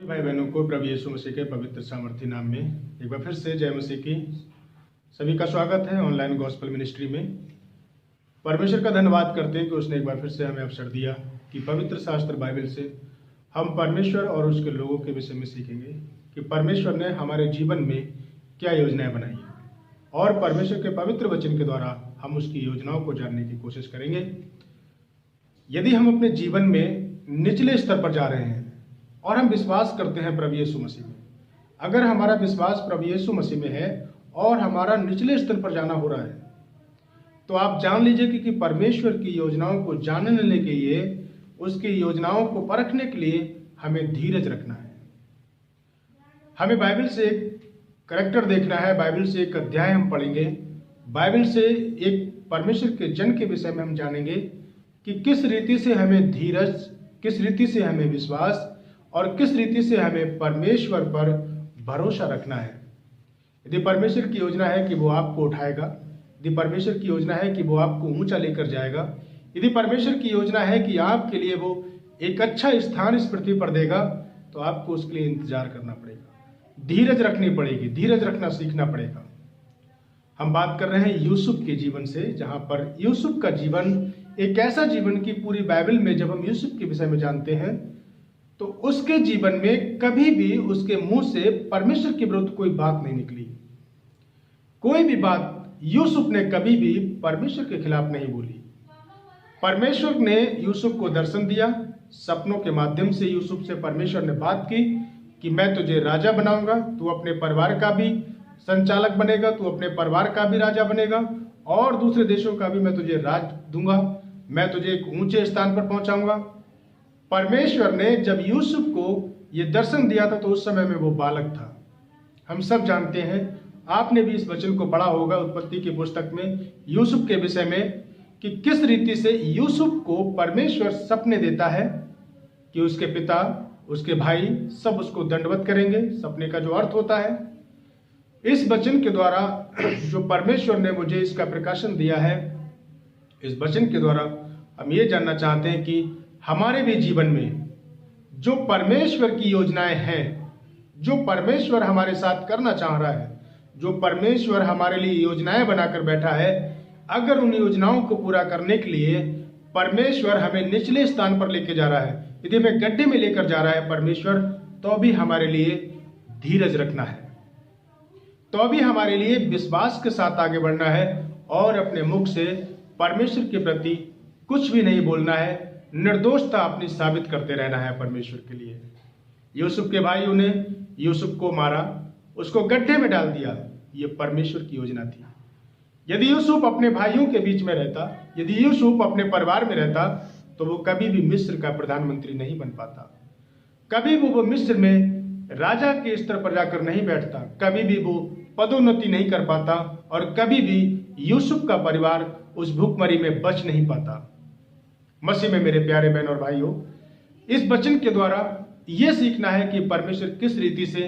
भाई बहनों को प्रभु यीशु मसीह के पवित्र सामर्थी नाम में एक बार फिर से जय मसीह की सभी का स्वागत है ऑनलाइन गॉस्पेल मिनिस्ट्री में। परमेश्वर का धन्यवाद करते हैं कि उसने एक बार फिर से हमें अवसर दिया कि पवित्र शास्त्र बाइबल से हम परमेश्वर और उसके लोगों के विषय में सीखेंगे कि परमेश्वर ने हमारे जीवन में क्या योजनाएं बनाई हैं और परमेश्वर के पवित्र वचन के द्वारा हम उसकी योजनाओं को जानने की कोशिश करेंगे। यदि हम अपने जीवन में निचले स्तर पर जा रहे हैं और हम विश्वास करते हैं प्रभु यीशु मसीह में, अगर हमारा विश्वास प्रभु यीशु मसीह में है और हमारा निचले स्तर पर जाना हो रहा है, तो आप जान लीजिए कि परमेश्वर की योजनाओं को जानने के लिए, उसकी योजनाओं को परखने के लिए हमें धीरज रखना है। हमें बाइबल से एक करैक्टर देखना है, बाइबल से एक अध्याय हम पढ़ेंगे, बाइबल से एक परमेश्वर के जन के विषय में हम जानेंगे कि किस रीति से हमें धीरज, किस रीति से हमें विश्वास और किस रीति से हमें परमेश्वर पर भरोसा रखना है। यदि परमेश्वर की योजना है कि वो आपको उठाएगा, यदि परमेश्वर की योजना है कि वो आपको ऊंचा लेकर जाएगा, यदि परमेश्वर की योजना है कि आपके लिए वो एक अच्छा स्थान इस पृथ्वी पर देगा, तो आपको उसके लिए इंतजार करना पड़ेगा, धीरज रखनी पड़ेगी, धीरज रखना सीखना पड़ेगा। हम बात कर रहे हैं यूसुफ के जीवन से, जहां पर यूसुफ का जीवन एक ऐसा जीवन की पूरी बाइबल में जब हम यूसुफ के विषय में जानते हैं तो उसके जीवन में कभी भी उसके मुंह से परमेश्वर के विरुद्ध कोई बात नहीं निकली। कोई भी बात यूसुफ ने कभी भी परमेश्वर के खिलाफ नहीं बोली। परमेश्वर ने यूसुफ को दर्शन दिया, सपनों के माध्यम से यूसुफ से परमेश्वर ने बात की कि मैं तुझे राजा बनाऊंगा, तू अपने परिवार का भी संचालक बनेगा, तू अपने परिवार का भी राजा बनेगा और दूसरे देशों का भी मैं तुझे राज दूंगा, मैं तुझे एक ऊंचे स्थान पर पहुंचाऊंगा। परमेश्वर ने जब यूसुफ को ये दर्शन दिया था तो उस समय में वो बालक था। हम सब जानते हैं, आपने भी इस वचन को पढ़ा होगा उत्पत्ति की पुस्तक में यूसुफ के विषय में कि किस रीति से यूसुफ को परमेश्वर सपने देता है कि उसके पिता, उसके भाई सब उसको दंडवत करेंगे। सपने का जो अर्थ होता है, इस वचन के द्वारा जो परमेश्वर ने मुझे इसका प्रकाशन दिया है, इस वचन के द्वारा हम ये जानना चाहते हैं कि हमारे भी जीवन में जो परमेश्वर की योजनाएं हैं, जो परमेश्वर हमारे साथ करना चाह रहा है, जो परमेश्वर हमारे लिए योजनाएं बनाकर बैठा है, अगर उन योजनाओं को पूरा करने के लिए परमेश्वर हमें निचले स्थान पर लेके जा रहा है, यदि हमें गड्ढे में लेकर जा रहा है परमेश्वर, तो भी हमारे लिए धीरज रखना है, तो भी हमारे लिए विश्वास के साथ आगे बढ़ना है और अपने मुख से परमेश्वर के प्रति कुछ भी नहीं बोलना है, निर्दोषता अपनी साबित करते रहना है परमेश्वर के लिए। यूसुफ के भाइयों ने यूसुफ को मारा, उसको गड्ढे में डाल दिया, ये परमेश्वर की योजना थी। यदि यूसुफ अपने भाइयों के बीच में रहता, यदि यूसुफ अपने परिवार में रहता, तो वो कभी भी मिस्र का प्रधानमंत्री नहीं बन पाता, कभी वो मिस्र में राजा के स्तर पर जाकर नहीं बैठता, कभी भी वो पदोन्नति नहीं कर पाता और कभी भी यूसुफ का परिवार उस भूखमरी में बच नहीं पाता। मसीह में मेरे प्यारे बहन और भाइयों, इस वचन के द्वारा यह सीखना है कि परमेश्वर किस रीति से,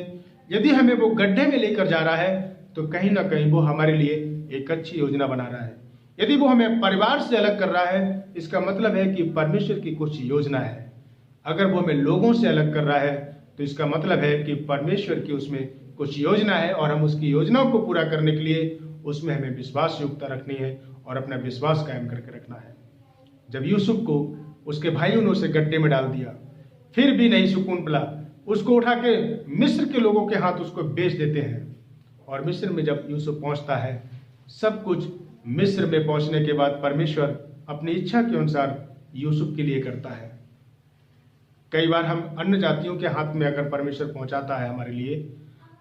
यदि हमें वो गड्ढे में लेकर जा रहा है, तो कहीं ना कहीं वो हमारे लिए एक अच्छी योजना बना रहा है। यदि वो हमें परिवार से अलग कर रहा है, इसका मतलब है कि परमेश्वर की कुछ योजना है। अगर वो हमें लोगों से अलग कर रहा है, तो इसका मतलब है कि परमेश्वर की उसमें कुछ योजना है और हम उसकी योजनाओं को पूरा करने के लिए उसमें हमें विश्वास योग्यता रखनी है और अपना विश्वास कायम करके रखना है। जब यूसुफ को उसके भाइयों ने उसे गड्ढे में डाल दिया, फिर भी नहीं सुकून मिला, उसको उठा के मिस्र के लोगों के हाथ उसको बेच देते हैं। और मिस्र में जब यूसुफ पहुंचता है, सब कुछ मिस्र में पहुंचने के बाद परमेश्वर अपनी इच्छा के अनुसार यूसुफ के लिए करता है। कई बार हम अन्य जातियों के हाथ में अगर परमेश्वर पहुंचाता है हमारे लिए,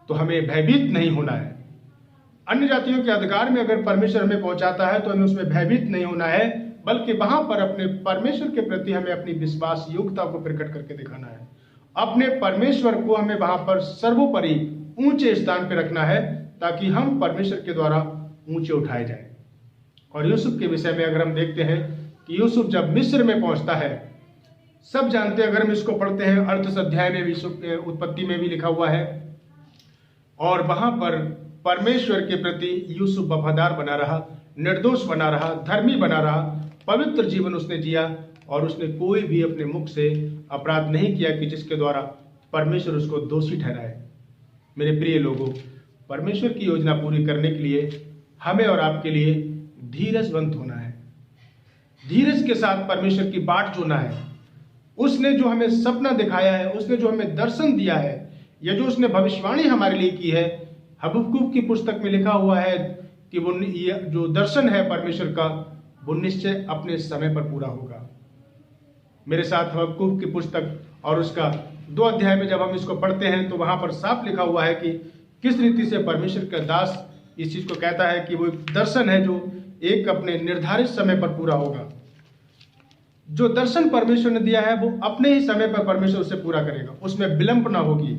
तो हमें भयभीत नहीं होना है। अन्य जातियों के अधिकार में अगर परमेश्वर हमें पहुंचाता है तो हमें उसमें भयभीत नहीं होना है, बल्कि वहां पर अपने परमेश्वर के प्रति हमें अपनी विश्वास योग्यता को प्रकट करके दिखाना है। अपने परमेश्वर को हमें वहां पर सर्वोपरि ऊंचे स्थान पर रखना है, ताकि हम परमेश्वर के द्वारा ऊंचे उठाए जाएं। और यूसुफ के विषय में अगर हम देखते हैं कि यूसुफ जब मिस्र में पहुंचता है, सब जानते हैं, अगर हम इसको पढ़ते हैं, अर्थात अध्याय में यूसुफ के उत्पत्ति में भी लिखा हुआ है, और वहां पर परमेश्वर के प्रति यूसुफ वफादार बना रहा, निर्दोष बना रहा, धर्मी बना रहा, पवित्र जीवन उसने जिया और उसने कोई भी अपने मुख से अपराध नहीं किया कि जिसके द्वारा परमेश्वर उसको दोषी ठहराए। मेरे प्रिय लोगों, परमेश्वर की योजना पूरी करने के लिए हमें और आपके लिए धीरजवंत होना है, धीरज के साथ परमेश्वर की बाट जोना है। उसने जो हमें सपना दिखाया है, उसने जो हमें दर्शन दिया है, या जो उसने भविष्यवाणी हमारे लिए की है, हबक्कूक की पुस्तक में लिखा हुआ है कि वो जो दर्शन है परमेश्वर का, वो निश्चय अपने समय पर पूरा होगा। मेरे साथ हबक्कूक की पुस्तक और उसका 2 अध्याय में जब हम इसको पढ़ते हैं तो वहां पर साफ लिखा हुआ है कि किस रीति से परमेश्वर का दास इस चीज को कहता है कि वो एक दर्शन है जो एक अपने निर्धारित समय पर पूरा होगा। जो दर्शन परमेश्वर ने दिया है वो अपने ही समय पर परमेश्वर उसे पूरा करेगा, उसमें विलंब ना होगी,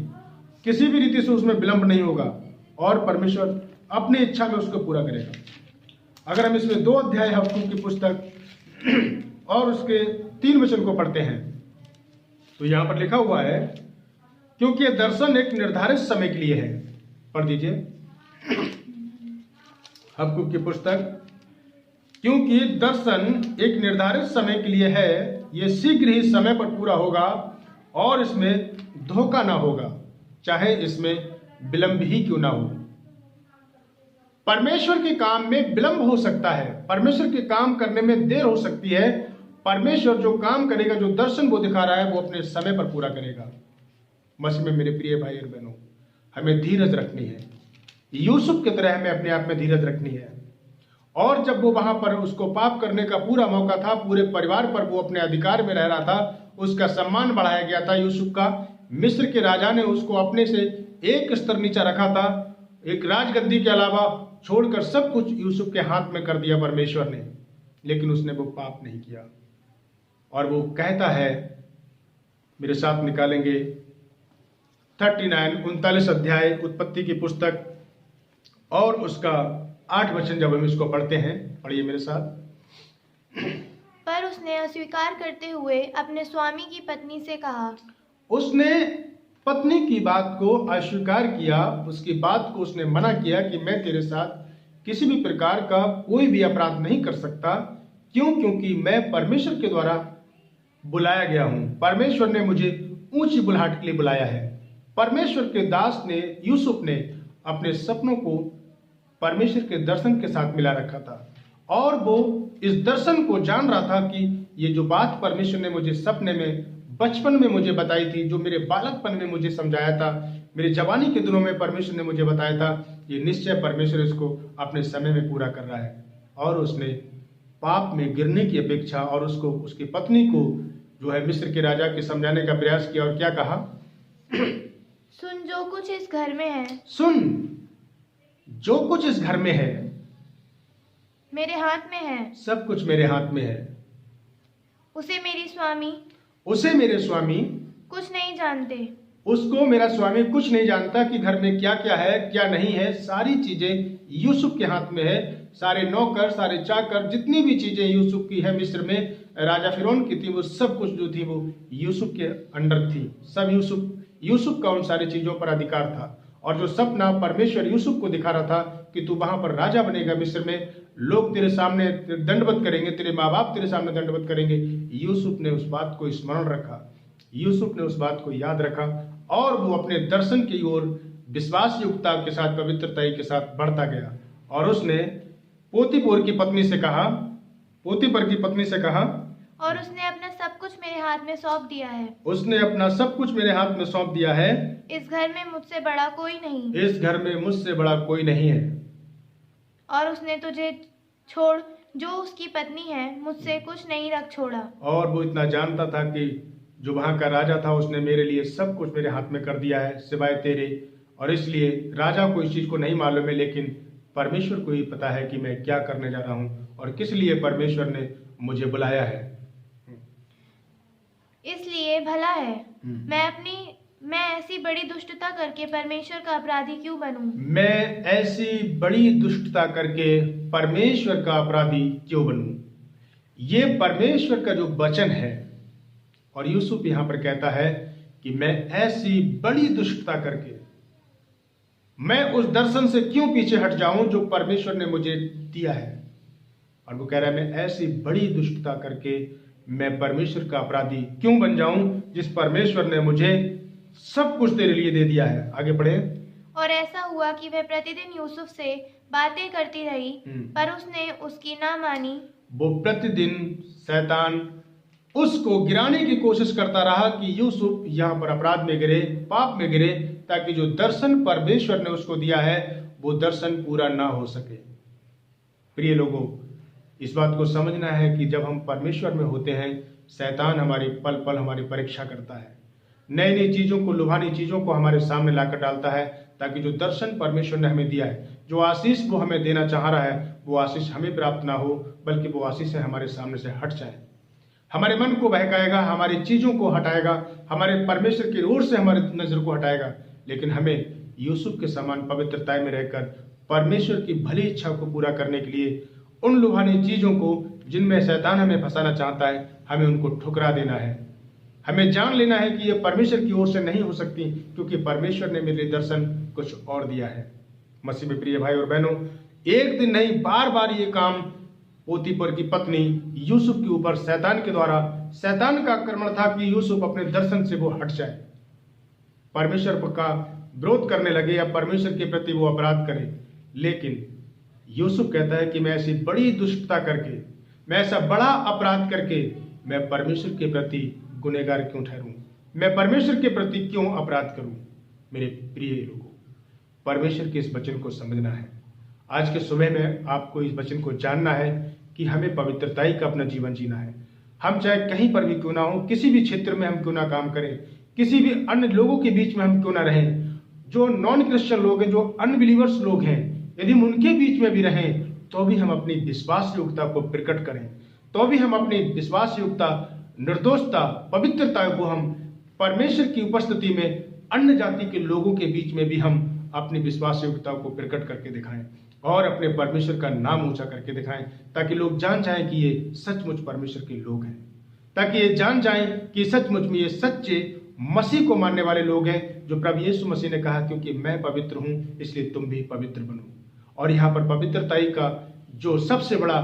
किसी भी रीति से उसमें विलंब नहीं होगा और परमेश्वर अपनी इच्छा में उसको पूरा करेगा। अगर हम इसमें 2 अध्याय हबक्कूक की पुस्तक और उसके 3 वचन को पढ़ते हैं तो यहां पर लिखा हुआ है, क्योंकि यह दर्शन एक निर्धारित समय के लिए है। पढ़ दीजिए हबक्कूक की पुस्तक, क्योंकि दर्शन एक निर्धारित समय के लिए है, यह शीघ्र ही समय पर पूरा होगा और इसमें धोखा ना होगा, चाहे इसमें विलंब ही क्यों ना हो। परमेश्वर के काम में विलंब हो सकता है, परमेश्वर के काम करने में देर हो सकती है। परमेश्वर जो काम करेगा, जो दर्शन वो दिखा रहा है, वो अपने समय पर पूरा करेगा। मसीह में मेरे प्रिय भाई और बहनों, हमें धीरज रखनी है, यूसुफ की तरह हमें अपने आप में धीरज रखनी है। और जब वो वहां पर उसको पाप करने का पूरा मौका था, पूरे परिवार पर वो अपने अधिकार में रह रहा था, उसका सम्मान बढ़ाया गया था यूसुफ का। मिस्र के राजा ने उसको अपने से एक स्तर नीचा रखा था, एक राजगद्दी के अलावा छोड़कर सब कुछ यूसुफ के हाथ में कर दिया परमेश्वर ने, लेकिन उसने वो पाप नहीं किया। और वो कहता है, मेरे साथ निकालेंगे 39 अध्याय उत्पत्ति की पुस्तक और उसका 8 वचन जब हम इसको पढ़ते हैं, पढ़िए मेरे साथ। पर उसने अस्वीकार करते हुए अपने स्वामी की पत्नी से कहा, उसने पत्नी की बात को अस्वीकार किया, उसकी बात को उसने मना किया कि मैं तेरे साथ किसी भी प्रकार का कोई भी अपराध नहीं कर सकता। क्यों? क्योंकि मैं परमेश्वर के द्वारा बुलाया गया हूं, परमेश्वर ने मुझे ऊंची बुलाहट के लिए बुलाया है। परमेश्वर के दास ने, यूसुफ ने अपने सपनों को परमेश्वर के दर्शन के साथ मिला रखा था और वो इस दर्शन को जान रहा था कि ये जो बात परमेश्वर ने मुझे सपने में बचपन में मुझे बताई थी, जो मेरे बालकपन में मुझे समझाया था, मेरे जवानी के दिनों में परमेश्वर ने मुझे बताया था, ये निश्चय परमेश्वर इसको अपने समय में पूरा कर रहा है। और उसने पाप में गिरने की अपेक्षा और उसको, उसकी पत्नी को जो है मिस्र के राजा के समझाने का प्रयास किया और क्या कहा, सुन जो कुछ इस घर में है, सुन जो कुछ इस घर में है, मेरे हाथ में है, सब कुछ मेरे हाथ में है। उसे मेरे स्वामी कुछ नहीं जानते, उसको मेरा स्वामी कुछ नहीं जानता कि घर में क्या क्या है क्या नहीं है। सारी चीजें यूसुफ के हाथ में है, सारे नौकर, सारे चाकर, जितनी भी चीजें यूसुफ की है, मिस्र में राजा फिरौन की थी, वो सब कुछ जो थी वो यूसुफ के अंडर थी। सब यूसुफ का उन सारी चीजों पर अधिकार था। और जो सपना परमेश्वर यूसुफ को दिखा रहा था कि तू वहां पर राजा बनेगा मिस्र में, लोग तेरे सामने दंडवत करेंगे, तेरे माँ बाप तेरे सामने दंडवत करेंगे, यूसुफ ने उस बात को स्मरण रखा, यूसुफ ने उस बात को याद रखा और वो अपने दर्शन की ओर विश्वास युक्तता के साथ, पवित्रता के साथ बढ़ता गया। और उसने पोतीफर की पत्नी से कहा, और उसने अपना सब कुछ मेरे हाथ में सौंप दिया है, उसने अपना सब कुछ मेरे हाथ में सौंप दिया है। इस घर में मुझसे बड़ा कोई नहीं, इस घर में मुझसे बड़ा कोई नहीं है। और उसने तुझे छोड़ जो उसकी पत्नी है मुझसे कुछ नहीं रख छोड़ा। और वो इतना जानता था कि जो वहां का राजा था उसने मेरे लिए सब कुछ मेरे हाथ में कर दिया है सिवाय तेरे। और इसलिए राजा को इस चीज को नहीं मालूम है, लेकिन परमेश्वर को ही पता है कि मैं क्या करने जा रहा हूँ और किस लिए परमेश्वर ने मुझे बुलाया है। इसलिए भला है मैं ऐसी बड़ी दुष्टता करके परमेश्वर का अपराधी क्यों बनूं? मैं ऐसी बड़ी दुष्टता करके परमेश्वर का अपराधी क्यों बनूं? ये परमेश्वर का जो वचन है। और यूसुफ यहां पर कहता है कि मैं ऐसी बड़ी दुष्टता करके मैं उस दर्शन से क्यों पीछे हट जाऊं जो परमेश्वर ने मुझे दिया है। और वो कह रहा है मैं ऐसी बड़ी दुष्टता करके मैं परमेश्वर का अपराधी क्यों बन जाऊं जिस परमेश्वर ने मुझे सब कुछ तेरे लिए दे दिया है। आगे बढ़े। और ऐसा हुआ कि वह प्रतिदिन यूसुफ से बातें करती रही, पर उसने उसकी ना मानी। वो प्रतिदिन शैतान उसको गिराने की कोशिश करता रहा कि यूसुफ यहाँ पर अपराध में गिरे, पाप में गिरे, ताकि जो दर्शन परमेश्वर ने उसको दिया है वो दर्शन पूरा ना हो सके। प्रिय लोगों, इस बात को समझना है कि जब हम परमेश्वर में होते हैं, शैतान हमारी पल पल हमारी परीक्षा करता है, नई नई चीजों को, लुभानी चीजों को हमारे सामने लाकर डालता है, ताकि जो दर्शन परमेश्वर ने हमें दिया है, जो आशीष वो हमें देना चाह रहा है, वो आशीष हमें प्राप्त ना हो, बल्कि वो आशीष हमारे सामने से हट जाए। हमारे मन को बहकाएगा, हमारी चीजों को हटाएगा, हमारे परमेश्वर की ओर से हमारी नजर को हटाएगा। लेकिन हमें यूसुफ के समान पवित्रता में रहकर परमेश्वर की भली इच्छा को पूरा करने के लिए उन लुभानी चीजों को जिनमें शैतान हमें फंसाना चाहता है, हमें उनको ठुकरा देना है। हमें जान लेना है कि ये परमेश्वर की ओर से नहीं हो सकती, क्योंकि परमेश्वर ने मेरे दर्शन कुछ और दिया है। मसीह में प्रिय भाई और बहनों, एक दिन नहीं, बार बार ये काम पोतीपर की पत्नी यूसुफ के ऊपर शैतान के द्वारा, शैतान का आक्रमण था कि यूसुफ अपने दर्शन से वो हट जाए, परमेश्वर का विरोध करने लगे या परमेश्वर के प्रति वो अपराध करे। लेकिन यूसुफ कहता है कि मैं ऐसी बड़ी दुष्टता करके, मैं ऐसा बड़ा अपराध करके मैं परमेश्वर के प्रति गुनहगार क्यों ठहरूं, मैं परमेश्वर के प्रति क्यों अपराध करूं। मेरे प्रिय लोगों, परमेश्वर के इस वचन को समझना है। आज के सुबह में आपको इस वचन को जानना है कि हमें पवित्रताई का अपना जीवन जीना है। हम चाहे कहीं पर भी क्यों ना हो, किसी भी क्षेत्र में हम क्यों ना काम करें, किसी भी अन्य लोगों के बीच में हम क्यों ना रहें, जो नॉन क्रिश्चियन लोग हैं, जो अनबिलीवर्स लोग हैं, यदि हम उनके बीच में भी रहें तो भी हम अपनी विश्वास योग्यता को प्रकट करें, तो भी हम अपनी विश्वास योग्यता, निर्दोषता, पवित्रता को हम परमेश्वर की उपस्थिति में अन्य जाति के लोगों के बीच में भी हम अपनी विश्वास योग्यता को प्रकट करके दिखाएं और अपने परमेश्वर का नाम ऊंचा करके दिखाएं, ताकि लोग जान जाएं कि ये सचमुच परमेश्वर के लोग हैं, ताकि ये जान जाएं कि सचमुच में ये सच्चे मसीह को मानने वाले लोग हैं, जो प्रभु यीशु मसीह ने कहा, क्योंकि मैं पवित्र हूं इसलिए तुम भी पवित्र बनो। और यहाँ पर पवित्रताई का जो सबसे बड़ा,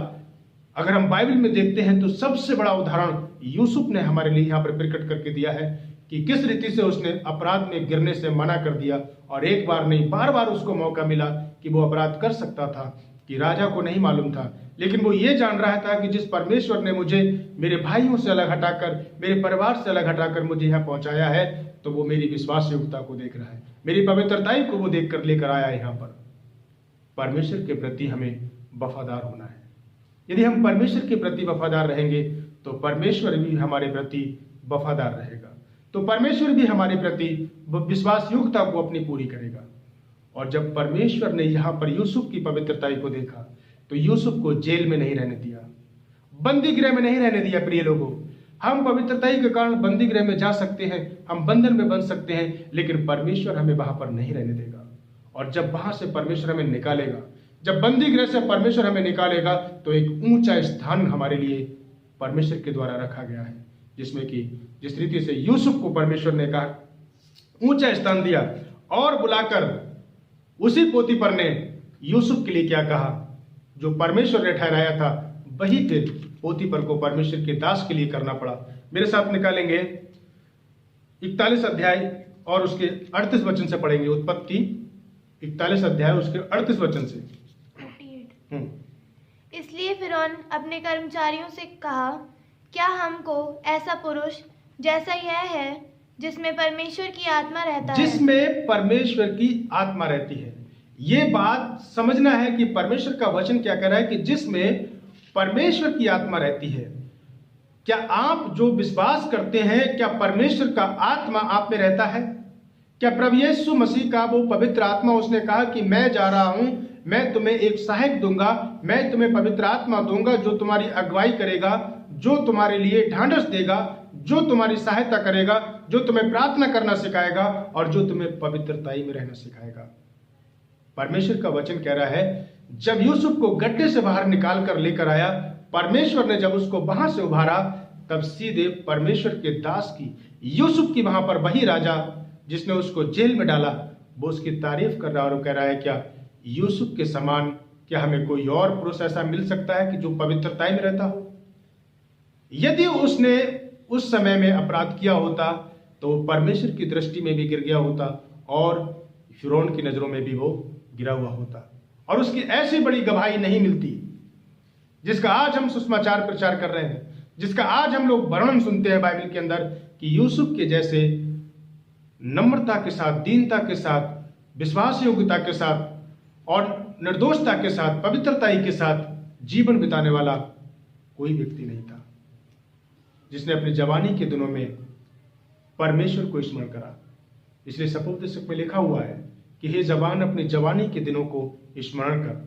अगर हम बाइबल में देखते हैं तो सबसे बड़ा उदाहरण यूसुफ ने हमारे लिए यहाँ पर प्रकट करके दिया है कि किस रीति से उसने अपराध में गिरने से मना कर दिया, और एक बार नहीं, बार बार उसको मौका मिला कि वो अपराध कर सकता था, कि राजा को नहीं मालूम था, लेकिन वो ये जान रहा था कि जिस परमेश्वर ने मुझे मेरे भाइयों से अलग हटाकर, मेरे परिवार से अलग हटाकर मुझे यहाँ पहुंचाया है, तो वो मेरी विश्वास योग्यता को देख रहा है, मेरी पवित्रताई को वो देख कर लेकर आया है। यहाँ पर परमेश्वर के प्रति हमें वफादार होना है। यदि हम परमेश्वर के प्रति वफादार रहेंगे तो परमेश्वर भी हमारे प्रति वफादार रहेगा, तो परमेश्वर भी हमारे प्रति विश्वास योग्यता को अपनी पूरी करेगा। और जब परमेश्वर ने यहाँ पर यूसुफ की पवित्रताई को देखा तो यूसुफ को जेल में नहीं रहने दिया, बंदी गृह में नहीं रहने दिया। प्रिय लोगों, हम पवित्रताई के कारण बंदी गृह में जा सकते हैं, हम बंधन में बन सकते हैं, लेकिन परमेश्वर हमें वहां पर नहीं रहने देगा। और जब वहां से परमेश्वर हमें निकालेगा, जब बंदी गृह से परमेश्वर हमें निकालेगा, तो एक ऊंचा स्थान हमारे लिए परमेश्वर के द्वारा रखा गया है, जिसमें कि जिस रीति से यूसुफ को परमेश्वर ने कहा ऊंचा स्थान दिया, और बुलाकर उसी पोतीपर ने यूसुफ के लिए क्या कहा, जो परमेश्वर ने ठहराया था वही फिर पोतीपर को परमेश्वर के दास के लिए करना पड़ा। मेरे साथ निकालेंगे 41 अध्याय और उसके 38 वचन से पढ़ेंगे। उत्पत्ति 41 अध्याय उसके 38 वचन से। इसलिए फिरौन अपने कर्मचारियों से कहा, क्या हमको ऐसा पुरुष जैसा यह है जिसमें परमेश्वर की आत्मा रहता है, जिसमें परमेश्वर की आत्मा रहती है। ये बात समझना है कि परमेश्वर का वचन क्या कह रहा है कि जिसमें परमेश्वर की आत्मा रहती है। क्या आप जो विश्वास करते हैं, क्या परमेश्वर का आत्मा आप में रहता है? क्या प्रभु यीशु मसीह का वो पवित्र आत्मा, उसने कहा कि मैं जा रहा हूं, मैं तुम्हें एक सहायक दूंगा, मैं तुम्हें पवित्र आत्मा दूंगा जो तुम्हारी अगुवाई करेगा, जो तुम्हारे लिए ढांढस देगा, जो तुम्हारी सहायता करेगा, जो तुम्हें प्रार्थना करना सिखाएगा और जो तुम्हें पवित्रताई में रहना सिखाएगा। परमेश्वर का वचन कह रहा है, जब यूसुफ को गड्ढे से बाहर निकाल कर लेकर आया, परमेश्वर ने जब उसको वहां से उभारा, तब सीधे परमेश्वर के दास की, यूसुफ की वहां पर वही राजा जिसने उसको जेल में डाला, वो उसकी तारीफ कर रहा है और कह रहा है, क्या यूसुफ के समान क्या हमें कोई और पुरुष ऐसा मिल सकता है कि जो पवित्रताई में रहता हो? यदि उसने उस समय में अपराध किया होता तो परमेश्वर की दृष्टि में भी गिर गया होता और फिरौन की नजरों में भी वो गिरा हुआ होता। और उसकी ऐसी बड़ी गवाही नहीं मिलती जिसका आज हम सुसमाचार प्रचार कर रहे हैं, जिसका आज हम लोग वर्णन सुनते हैं बाइबल के अंदर, कि यूसुफ के जैसे नम्रता के साथ, दीनता के साथ, विश्वास योग्यता के साथ और निर्दोषता के साथ, पवित्रताई के साथ जीवन बिताने वाला कोई व्यक्ति नहीं था, जिसने अपनी जवानी के दिनों में परमेश्वर को स्मरण करा। इसलिए सपोपदेशक में लिखा हुआ है कि हे जवान, अपनी जवानी के दिनों को स्मरण कर।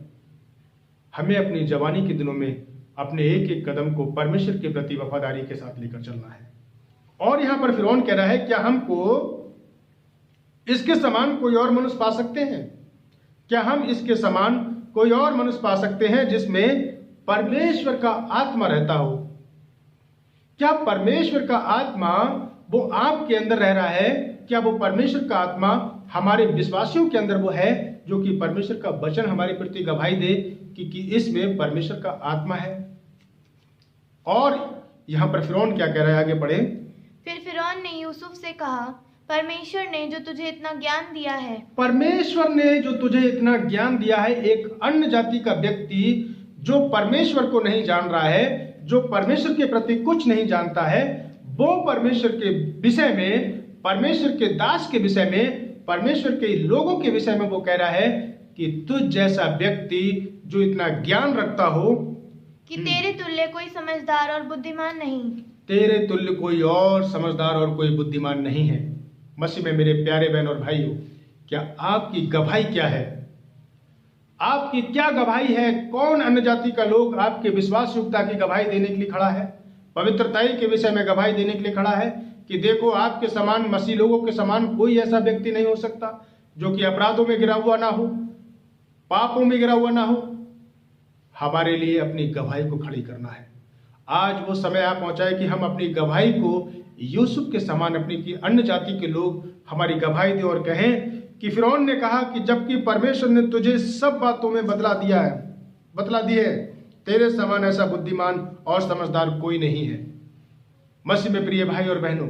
हमें अपनी जवानी के दिनों में अपने एक एक कदम को परमेश्वर के प्रति वफादारी के साथ लेकर चलना है। और यहां पर फिरौन कह रहा है, क्या हमको इसके समान कोई और मनुष्य पा सकते हैं? क्या हम इसके समान कोई और मनुष्य पा सकते हैं जिसमें परमेश्वर का आत्मा रहता हो? क्या परमेश्वर का आत्मा वो आपके अंदर रह रहा है? क्या वो परमेश्वर का आत्मा हमारे विश्वासियों के अंदर वो है, जो कि परमेश्वर का वचन हमारे प्रति गवाही दे कि इसमें परमेश्वर का आत्मा है? और यहां पर फिरौन क्या कह रहा है, आगे पढ़े। फिर फिरौन ने यूसुफ से कहा, परमेश्वर ने जो तुझे इतना ज्ञान दिया है, परमेश्वर ने जो तुझे इतना ज्ञान दिया है, एक अन्य जाति का व्यक्ति जो परमेश्वर को नहीं जान रहा है, जो परमेश्वर के प्रति कुछ नहीं जानता है, वो परमेश्वर के विषय में, परमेश्वर के दास के विषय में, परमेश्वर के लोगों के विषय में वो कह रहा है कि तुझ जैसा व्यक्ति जो इतना ज्ञान रखता हो कि तेरे तुल्य कोई समझदार और बुद्धिमान नहीं। तेरे तुल्य कोई और समझदार और कोई बुद्धिमान नहीं है। मसीह में मेरे प्यारे बहन और भाइयों, क्या आपकी गवाही क्या है? आपकी क्या गवाही है? कौन अन्य जाति का लोग आपके विश्वास योग्यता की गवाही देने के लिए खड़ा है? पवित्रताई के विषय में गवाही देने के लिए खड़ा है कि देखो, आपके समान, मसीह लोगों के समान कोई ऐसा व्यक्ति नहीं हो सकता जो कि अपराधों में गिरा हुआ ना हो, पापों में गिरा हुआ ना हो। हमारे लिए अपनी गवाही को खड़ी करना है। आज वो समय आ पहुंचा है कि हम अपनी गवाही को यूसुफ के समान, अपनी की अन्य जाति के लोग हमारी गवाही दें और कहें कि फिरौन ने कहा कि जबकि परमेश्वर ने तुझे सब बातों में बदला दी है, तेरे समान ऐसा बुद्धिमान और समझदार कोई नहीं है। मसीह में प्रिय भाई और बहनों,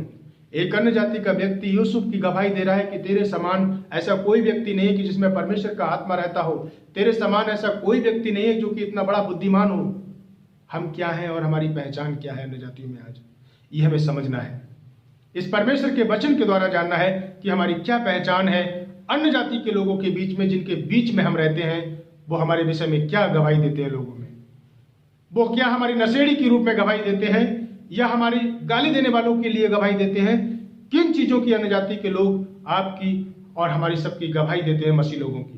एक अन्य जाति का व्यक्ति यूसुफ की गवाही दे रहा है कि तेरे समान ऐसा कोई व्यक्ति नहीं है कि जिसमें परमेश्वर का आत्मा रहता हो। तेरे समान ऐसा कोई व्यक्ति नहीं है जो कि इतना बड़ा बुद्धिमान हो। हम क्या हैं और हमारी पहचान क्या है अन्य जातियों में? आज ये हमें समझना है। इस परमेश्वर के वचन के द्वारा जानना है कि हमारी क्या पहचान है अन्य जाति के लोगों के बीच में, जिनके बीच में हम रहते हैं। वो हमारे विषय में क्या गवाही देते हैं लोगों में? वो क्या हमारी नशेड़ी के रूप में गवाही देते हैं या हमारी गाली देने वालों के लिए गवाही देते हैं? किन चीजों की अन्य जाति के लोग आपकी और हमारी सबकी गवाही देते हैं? मसीह लोगों की।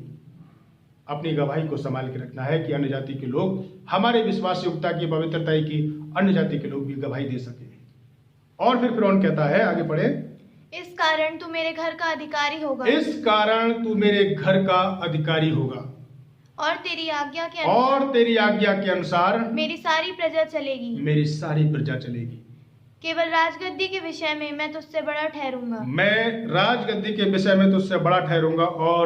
अपनी गवाही को संभाल के रखना है कि अन्य जाति के लोग हमारे विश्वास योग्यता की, पवित्रताई की, अन्य जाति के लोग भी गवाही दे सके। और फिर फिरौन कहता है, आगे पढ़े, इस कारण तू मेरे घर का अधिकारी होगा। इस कारण तू मेरे घर का अधिकारी होगा और तेरी आज्ञा के अनुसार मेरी सारी प्रजा चलेगी। केवल राजगद्दी के विषय में मैं तुझसे बड़ा ठहरूंगा और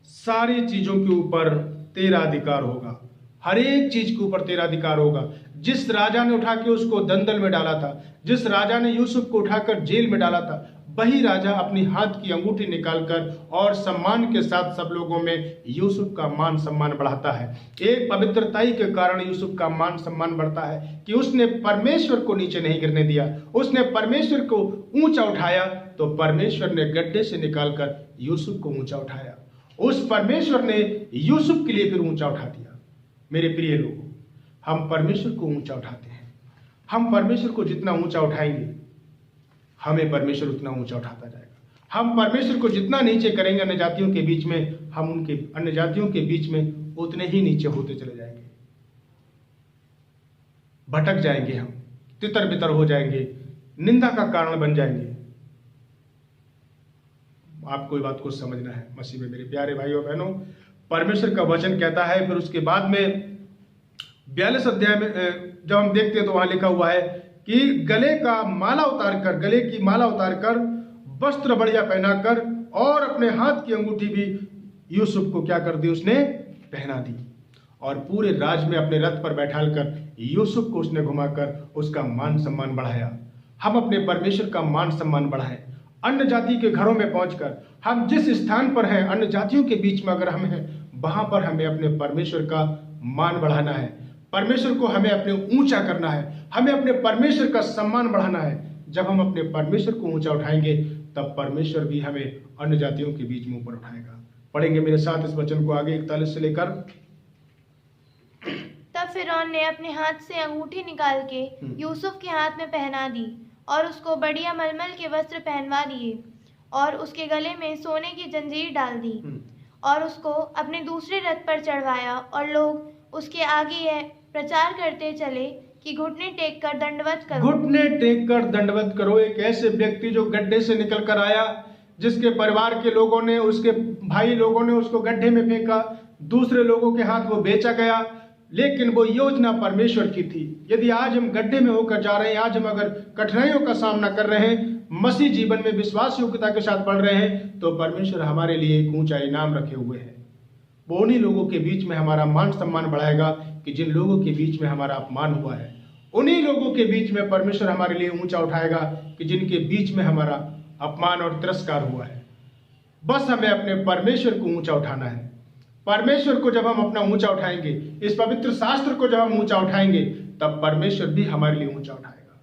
सारी चीजों के ऊपर तेरा अधिकार होगा। हर एक चीज के ऊपर तेरा अधिकार होगा। जिस राजा ने उठा के उसको दंडल में डाला था, जिस राजा ने यूसुफ को उठाकर जेल में डाला था, वही राजा अपनी हाथ की अंगूठी निकालकर और सम्मान के साथ सब लोगों में यूसुफ का मान सम्मान बढ़ाता है। एक पवित्रताई के कारण यूसुफ का मान सम्मान बढ़ता है कि उसने परमेश्वर को नीचे नहीं गिरने दिया, उसने परमेश्वर को ऊंचा उठाया, तो परमेश्वर ने गड्ढे से निकालकर यूसुफ को ऊंचा उठाया। उस परमेश्वर ने यूसुफ के लिए फिर ऊंचा उठा दिया। मेरे प्रिय लोगों, हम परमेश्वर को ऊंचा उठाते हैं। हम परमेश्वर को जितना ऊंचा उठाएंगे, हमें परमेश्वर उतना ऊंचा उठाता जाएगा। हम परमेश्वर को जितना नीचे करेंगे अन्य जातियों के बीच में, हम उनके अन्य जातियों के बीच में उतने ही नीचे होते चले जाएंगे। भटक जाएंगे, हम तितर बितर हो जाएंगे, निंदा का कारण बन जाएंगे। आपको ये बात को समझना है। मसीह में मेरे प्यारे भाइयों बहनों, परमेश्वर का वचन कहता है, फिर उसके बाद में 42 अध्याय में जब हम देखते हैं तो वहां लिखा हुआ है कि गले की माला उतारकर वस्त्र बढ़िया पहनाकर और अपने हाथ की अंगूठी भी यूसुफ को क्या कर दी? उसने पहना दी। और पूरे राज में अपने रथ पर बैठालकर यूसुफ को उसने घुमाकर उसका मान सम्मान बढ़ाया। हम अपने परमेश्वर का मान सम्मान बढ़ाएं अन्य जाति के घरों में पहुंचकर हम जिस स्थान पर हैं, अन्य जातियों के बीच में अगर हम हैं, वहां पर हमें अपने परमेश्वर का मान बढ़ाना है, परमेश्वर को हमें अपने ऊंचा करना है, हमें अपने परमेश्वर का सम्मान बढ़ाना है। जब हम अपने परमेश्वर को ऊंचा उठाएंगे तब परमेश्वर भी हमें अन्य जातियों के बीच में ऊपर उठाएगा। पढ़ेंगे मेरे साथ इस वचन को आगे 41 से लेकर। तब फिरौन ने अपने हाथ से अंगूठी निकाल के यूसुफ के हाथ में पहना दी और उसको बढ़िया मलमल के वस्त्र पहनवा दिए और उसके गले में सोने की जंजीर डाल दी और उसको अपने दूसरे रथ पर चढ़वाया और लोग उसके आगे यह प्रचार करते चले कि घुटने टेक कर दंडवत करो। घुटने टेक कर दंडवत करो। एक ऐसे व्यक्ति जो गड्ढे से निकल कर आया, जिसके परिवार के लोगों ने, उसके भाई लोगों ने उसको गड्ढे में फेंका, दूसरे लोगों के हाथ वो बेचा गया, लेकिन वो योजना परमेश्वर की थी। यदि आज हम गड्ढे में होकर जा रहे हैं, आज हम अगर कठिनाइयों का सामना कर रहे हैं, मसीह जीवन में विश्वास योग्यता के साथ बढ़ रहे हैं, तो परमेश्वर हमारे लिए एक ऊंचा इनाम रखे हुए हैं। वो उन्हीं लोगों के बीच में हमारा मान सम्मान बढ़ाएगा कि जिन लोगों के बीच में हमारा अपमान हुआ है। उन्हीं लोगों के बीच में परमेश्वर हमारे लिए ऊंचा उठाएगा कि जिनके बीच में हमारा अपमान और तिरस्कार हुआ है। बस हमें अपने परमेश्वर को ऊंचा उठाना है। परमेश्वर को जब हम अपना ऊंचा उठाएंगे, इस पवित्र शास्त्र को जब हम ऊंचा उठाएंगे, तब परमेश्वर भी हमारे लिए ऊंचा उठाएगा।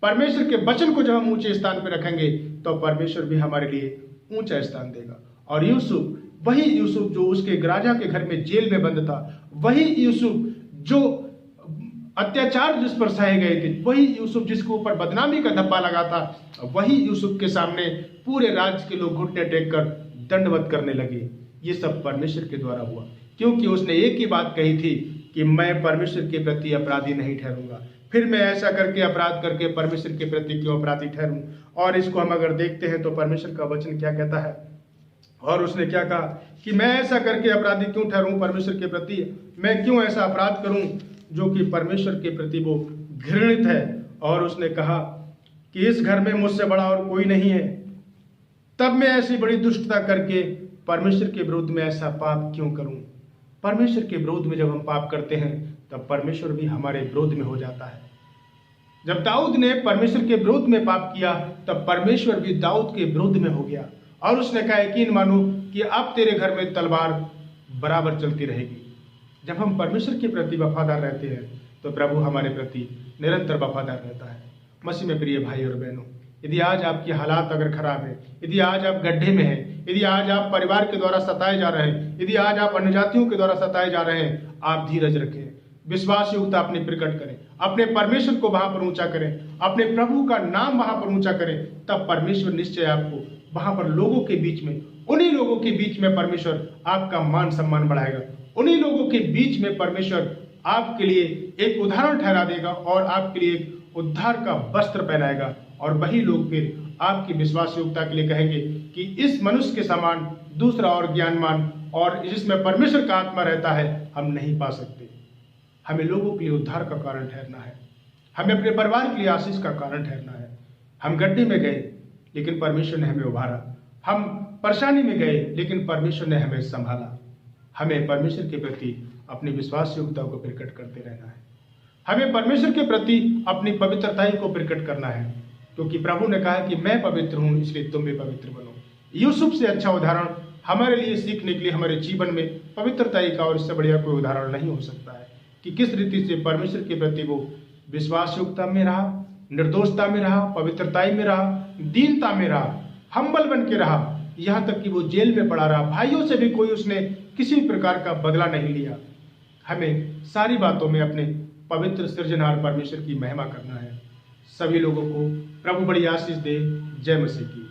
परमेश्वर के वचन को जब हम ऊंचे स्थान पर रखेंगे, तो परमेश्वर भी हमारे लिए ऊंचा स्थान देगा। और यूसुफ, वही यूसुफ जो उसके राजा के घर में जेल में बंद था, वही यूसुफ जो अत्याचार जिस पर सहे गए थे, वही यूसुफ जिसके ऊपर बदनामी का धब्बा लगा था, वही यूसुफ के सामने पूरे राज्य के लोग घुटने टेक कर दंडवत करने लगे। ये सब परमेश्वर के द्वारा हुआ, क्योंकि उसने एक ही बात कही थी कि मैं परमेश्वर के प्रति अपराधी नहीं ठहरूंगा। फिर मैं ऐसा करके अपराध करके परमेश्वर के प्रति क्यों अपराधी ठहरूं? और इसको हम अगर देखते हैं तो परमेश्वर का वचन क्या कहता है, और उसने क्या कहा कि मैं ऐसा करके अपराधी क्यों ठहरूं परमेश्वर के प्रति, मैं क्यों ऐसा अपराध करूं जो कि परमेश्वर के प्रति वो घृणित है। और उसने कहा कि इस घर में मुझसे बड़ा और कोई नहीं है, तब मैं ऐसी बड़ी दुष्टता करके परमेश्वर के विरुद्ध में ऐसा पाप क्यों करूं? परमेश्वर के विरोध में जब हम पाप करते हैं, तब परमेश्वर भी हमारे विरोध में हो जाता है। जब दाऊद ने परमेश्वर के विरोध में पाप किया, तब परमेश्वर भी दाऊद के विरोध में हो गया और उसने कहा, यकीन मानो कि अब तेरे घर में तलवार बराबर चलती रहेगी। जब हम परमेश्वर के प्रति वफादार रहते हैं, तो प्रभु हमारे प्रति निरंतर वफादार रहता है। मसीह में प्रिय भाई और बहनों, यदि आज आपकी हालात अगर खराब है, यदि आज आप गड्ढे में हैं, यदि आज आप परिवार के द्वारा सताए जा रहे हैं, यदि आज आप अन्य जातियों के द्वारा सताए जा रहे हैं, आप धीरज रखें, विश्वास योग्यता अपनी प्रकट करें, अपने परमेश्वर को वहां पर ऊंचा करें, अपने प्रभु का नाम वहां पर ऊंचा करें। तब परमेश्वर निश्चय आपको वहां पर लोगों के बीच में, उन्हीं लोगों के बीच में परमेश्वर आपका मान सम्मान बढ़ाएगा। उन्हीं लोगों के बीच में परमेश्वर आपके लिए एक उदाहरण ठहरा देगा और आपके लिए एक उद्धार का वस्त्र पहनाएगा। और वही लोग फिर आपकी विश्वास योग्यता के लिए कहेंगे कि इस मनुष्य के समान दूसरा और ज्ञानमान और जिसमें परमेश्वर का आत्मा रहता है, हम नहीं पा सकते। हमें लोगों के लिए उद्धार का कारण ठहरना है, हमें अपने परिवार के लिए आशीष का कारण ठहरना है। हम गड्ढे में गए, लेकिन परमेश्वर ने हमें उभारा। हम परेशानी में गए, लेकिन परमेश्वर ने हमें संभाला। हमें परमेश्वर के प्रति अपनी विश्वास योग्यता को प्रकट करते रहना है। हमें परमेश्वर के प्रति अपनी पवित्रताई को प्रकट करना है, क्योंकि प्रभु ने कहा कि मैं पवित्र हूं, इसलिए तुम भी पवित्र बनो। यूसुफ से अच्छा उदाहरण हमारे लिए सीखने के लिए हमारे जीवन में पवित्रताई का और इससे बढ़िया कोई उदाहरण नहीं हो सकता है कि किस रीति से परमेश्वर के प्रति वो विश्वास योग्यता में रहा, निर्दोषता में रहा, पवित्रताई में रहा, दीनता में रहा, हम्बल बन के रहा, यहाँ तक कि वो जेल में पड़ा रहा। भाइयों से भी कोई उसने किसी प्रकार का बदला नहीं लिया। हमें सारी बातों में अपने पवित्र सृजनहार परमेश्वर की महिमा करना है। सभी लोगों को प्रभु बड़ी आशीष दे। जय मसीह की।